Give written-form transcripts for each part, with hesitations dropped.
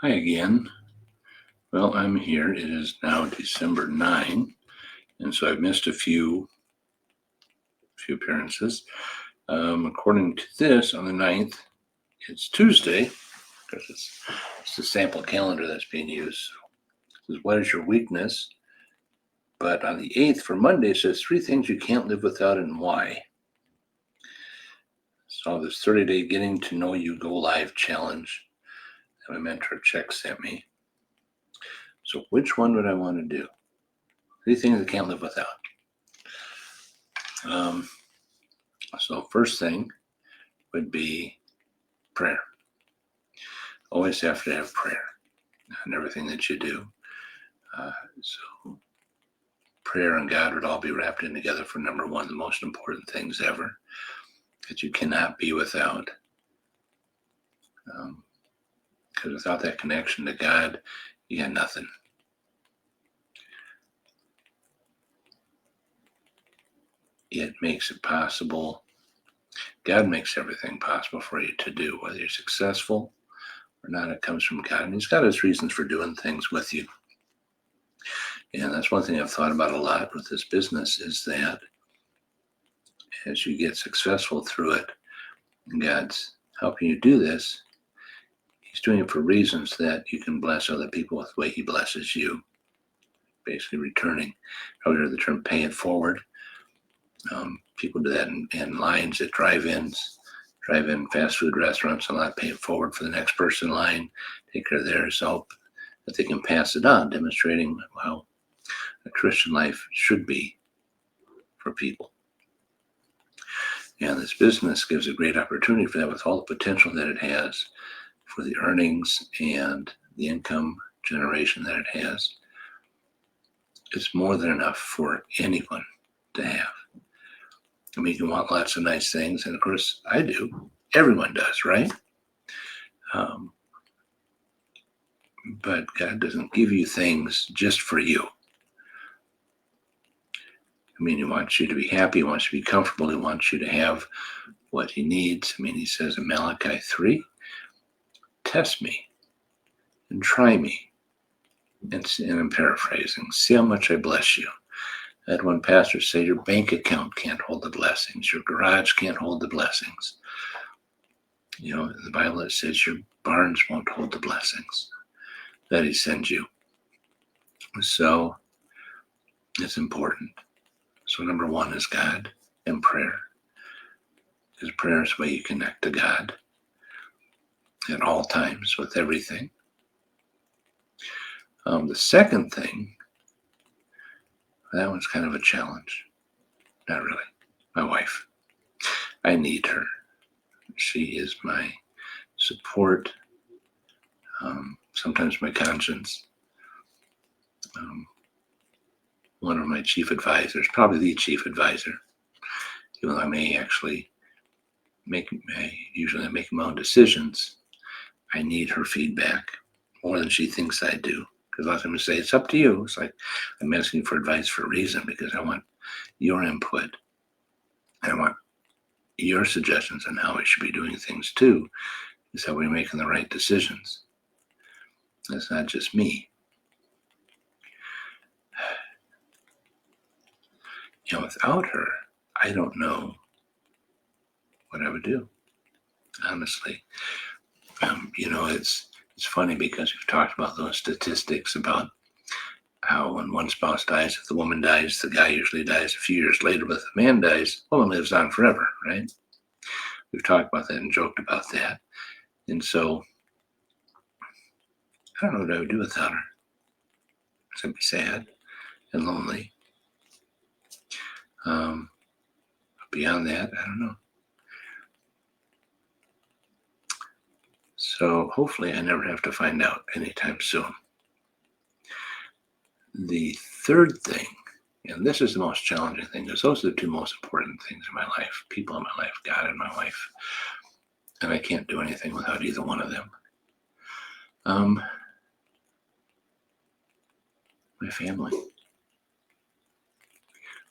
Hi again. Well, I'm here. It is now December 9, and so I've missed a few appearances. According to this, on the 9th, it's Tuesday, because it's the sample calendar that's being used. It says, what is your weakness? But on the 8th, for Monday, it says 3 things you can't live without and why. So this 30-day getting to know you go live challenge that my mentor Chuck sent me. So which one would I want to do? 3 things I can't live without. So first thing would be prayer. Always have to have prayer in everything that you do. So prayer and God would all be wrapped in together for number one, the most important things ever that you cannot be without. Because without that connection to God, you got nothing. It makes it possible. God makes everything possible for you to do, whether you're successful or not. It comes from God, and He's got His reasons for doing things with you. And that's one thing I've thought about a lot with this business is that as you get successful through it, and God's helping you do this, He's doing it for reasons that you can bless other people with the way He blesses you. Basically returning. Probably heard the term pay it forward. People do that in lines at drive-in fast food restaurants, a lot pay it forward for the next person in line, take care of theirs, so that they can pass it on, demonstrating how a Christian life should be for people. And this business gives a great opportunity for that with all the potential that it has for the earnings and the income generation that it has. It's more than enough for anyone to have. I mean, you want lots of nice things, and of course, I do. Everyone does, right? But God doesn't give you things just for you. I mean, He wants you to be happy. He wants you to be comfortable. He wants you to have what He needs. I mean, He says in Malachi 3, test me and try me. And I'm paraphrasing, see how much I bless you. I had one pastor say, your bank account can't hold the blessings. Your garage can't hold the blessings. You know, in the Bible it says your barns won't hold the blessings that He sends you. So it's important. So number one is God and prayer. Because prayer is the way you connect to God at all times with everything. The second thing, that one's kind of a challenge. Not really. My wife. I need her. She is my support, sometimes my conscience. One of my chief advisors, probably the chief advisor, even though I may actually usually make my own decisions. I need her feedback more than she thinks I do. Because a lot of times I say, it's up to you. It's like, I'm asking for advice for a reason because I want your input. I want your suggestions on how we should be doing things too, is how we're making the right decisions. That's not just me. You know, without her, I don't know what I would do, honestly. You know, it's funny because we've talked about those statistics about how when one spouse dies, if the woman dies, the guy usually dies a few years later, but if the man dies, the woman lives on forever, right? We've talked about that and joked about that. And so I don't know what I would do without her. I'd be sad and lonely. Beyond that, I don't know. So hopefully I never have to find out anytime soon. The third thing, and this is the most challenging thing, because those are the two most important things in my life, people in my life, God and my wife. And I can't do anything without either one of them. My family.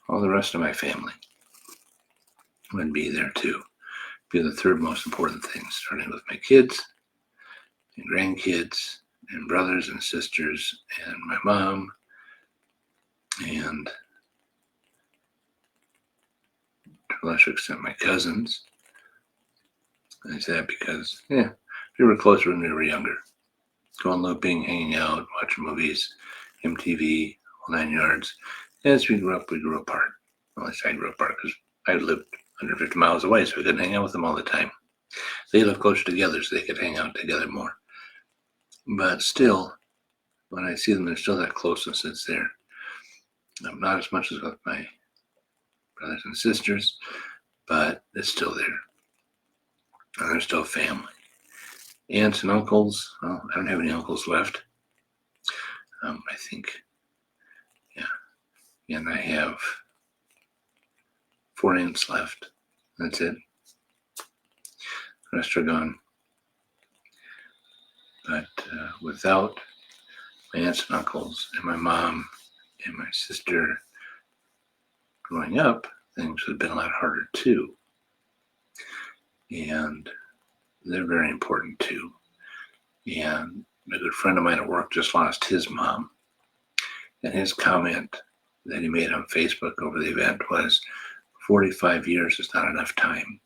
All the rest of my family would be there too. Be the third most important thing, starting with my kids and grandkids and brothers and sisters and my mom, and to a lesser extent my cousins. I say that because, we were closer when we were younger. Going looping, hanging out, watching movies, MTV, all 9 yards. As we grew up, we grew apart. Well, at least I grew apart because I lived 150 miles away, so we couldn't hang out with them all the time. They lived closer together, so they could hang out together more. But still, when I see them, there's still that closeness that's there. Not as much as with my brothers and sisters, but it's still there. And they're still family. Aunts and uncles, well, I don't have any uncles left. I think, and I have 4 aunts left. That's it. The rest are gone. But without my aunts and uncles and my mom and my sister growing up, things would have been a lot harder too. And they're very important too. And a good friend of mine at work just lost his mom. And his comment that he made on Facebook over the event was, 45 years is not enough time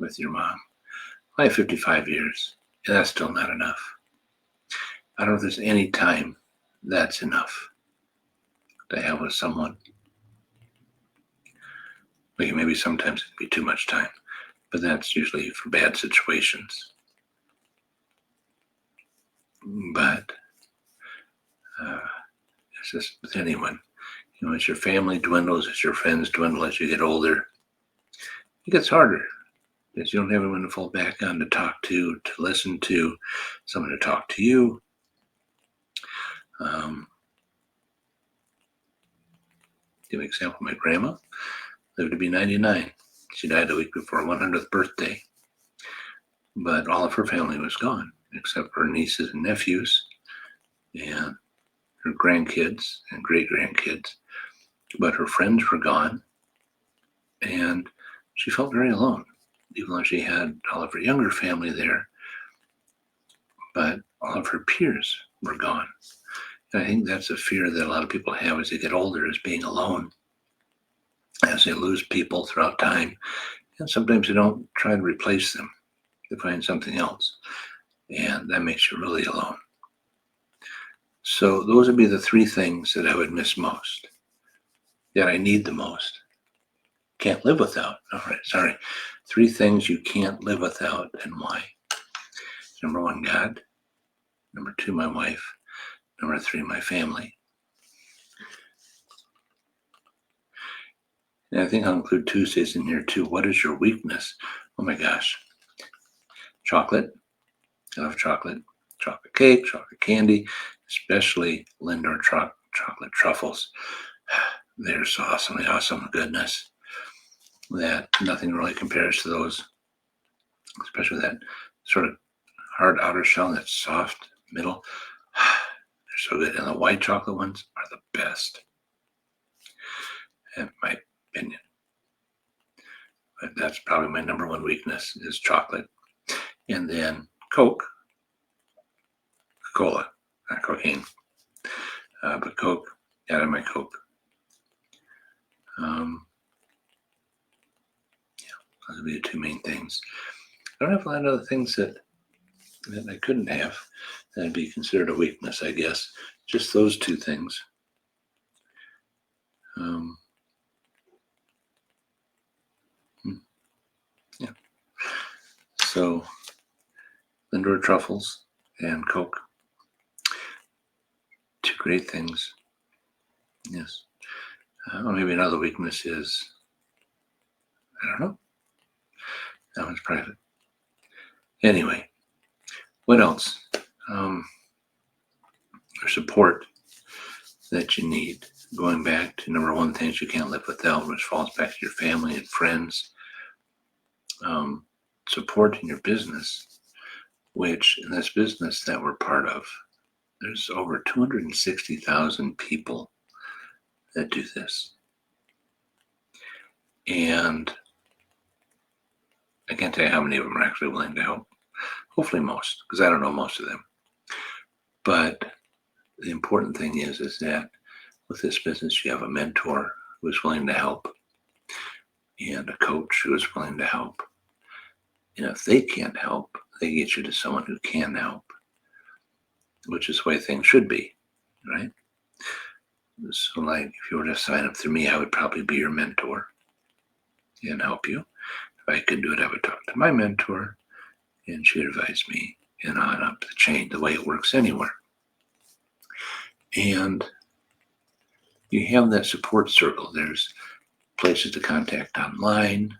with your mom. I have 55 years, and that's still not enough. I don't know if there's any time that's enough to have with someone. Maybe sometimes it can be too much time, but that's usually for bad situations. But it's just with anyone. As your family dwindles, as your friends dwindle, as you get older, it gets harder because you don't have anyone to fall back on, to talk to listen to, someone to talk to you. Give an example, my grandma lived to be 99. She died the week before her 100th birthday. But all of her family was gone, except for her nieces and nephews and her grandkids and great-grandkids. But her friends were gone, and she felt very alone, even though she had all of her younger family there. But all of her peers were gone. And I think that's a fear that a lot of people have as they get older, is being alone, as they lose people throughout time. And sometimes they don't try to replace them. They find something else. And that makes you really alone. So those would be the 3 things that I would miss most, that I need the most. Can't live without. All right, sorry. 3 things you can't live without, and why. Number 1, God. Number 2, my wife. Number 3, my family. And I think I'll include Tuesdays in here too. What is your weakness? Oh my gosh. Chocolate. I love chocolate. Chocolate cake, chocolate candy, especially Lindor chocolate truffles. They're so awesome goodness that nothing really compares to those, especially that sort of hard outer shell and that soft middle. They're so good. And the white chocolate ones are the best, in my opinion. But that's probably my number 1 weakness, is chocolate. And then Coke. Cola, not cocaine. But Coke, out of my Coke. Those would be the 2 main things. I don't have a lot of other things that I couldn't have that'd be considered a weakness, I guess. Just those 2 things. So, Lindor truffles and Coke. 2 great things. Yes. Maybe another weakness is, I don't know. That one's private. Anyway, what else? Support that you need. Going back to number 1, things you can't live without, which falls back to your family and friends. Support in your business, which in this business that we're part of, there's over 260,000 people that do this. And I can't tell you how many of them are actually willing to help. Hopefully most, because I don't know most of them. But the important thing is that with this business, you have a mentor who is willing to help and a coach who is willing to help. And if they can't help, they get you to someone who can help, which is the way things should be, right? So like if you were to sign up through me, I would probably be your mentor and help you. If I could do it, I would talk to my mentor and she'd advise me and on up the chain, the way it works anywhere. And you have that support circle. There's places to contact online.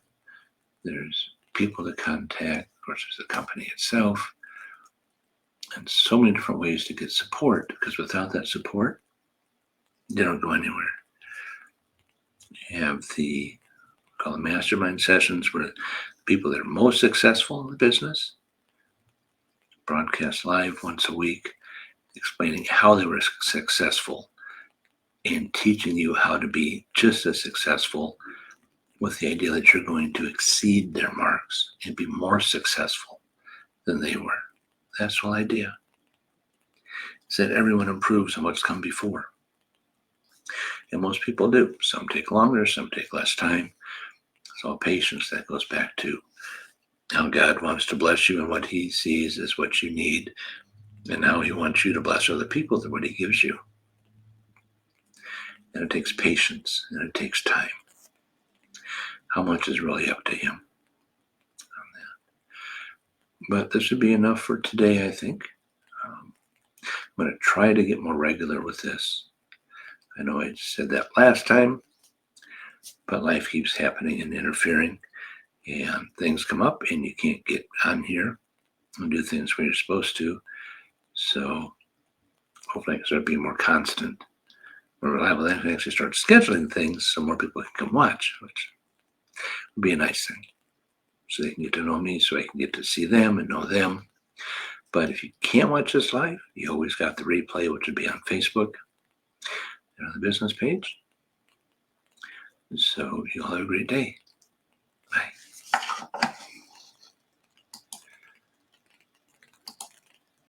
There's people to contact. Of course, there's the company itself. And so many different ways to get support, because without that support, you don't go anywhere. You have the call them mastermind sessions where people that are most successful in the business broadcast live once a week, explaining how they were successful and teaching you how to be just as successful, with the idea that you're going to exceed their marks and be more successful than they were. That's the whole idea. It's that everyone improves on what's come before. And most people do. Some take longer, some take less time. It's all patience. That goes back to how God wants to bless you and what he sees is what you need, and how he wants you to bless other people through what he gives you. And it takes patience and it takes time. How much is really up to him on that. But this would be enough for today, I think. I'm going to try to get more regular with this. I know I said that last time, but life keeps happening and interfering, and things come up and you can't get on here and do things where you're supposed to. So hopefully I can start being more constant, more reliable. I can actually start scheduling things so more people can come watch, which would be a nice thing. So they can get to know me, so I can get to see them and know them. But if you can't watch this live, you always got the replay, which would be on Facebook and on the business page. So you'll have a great day.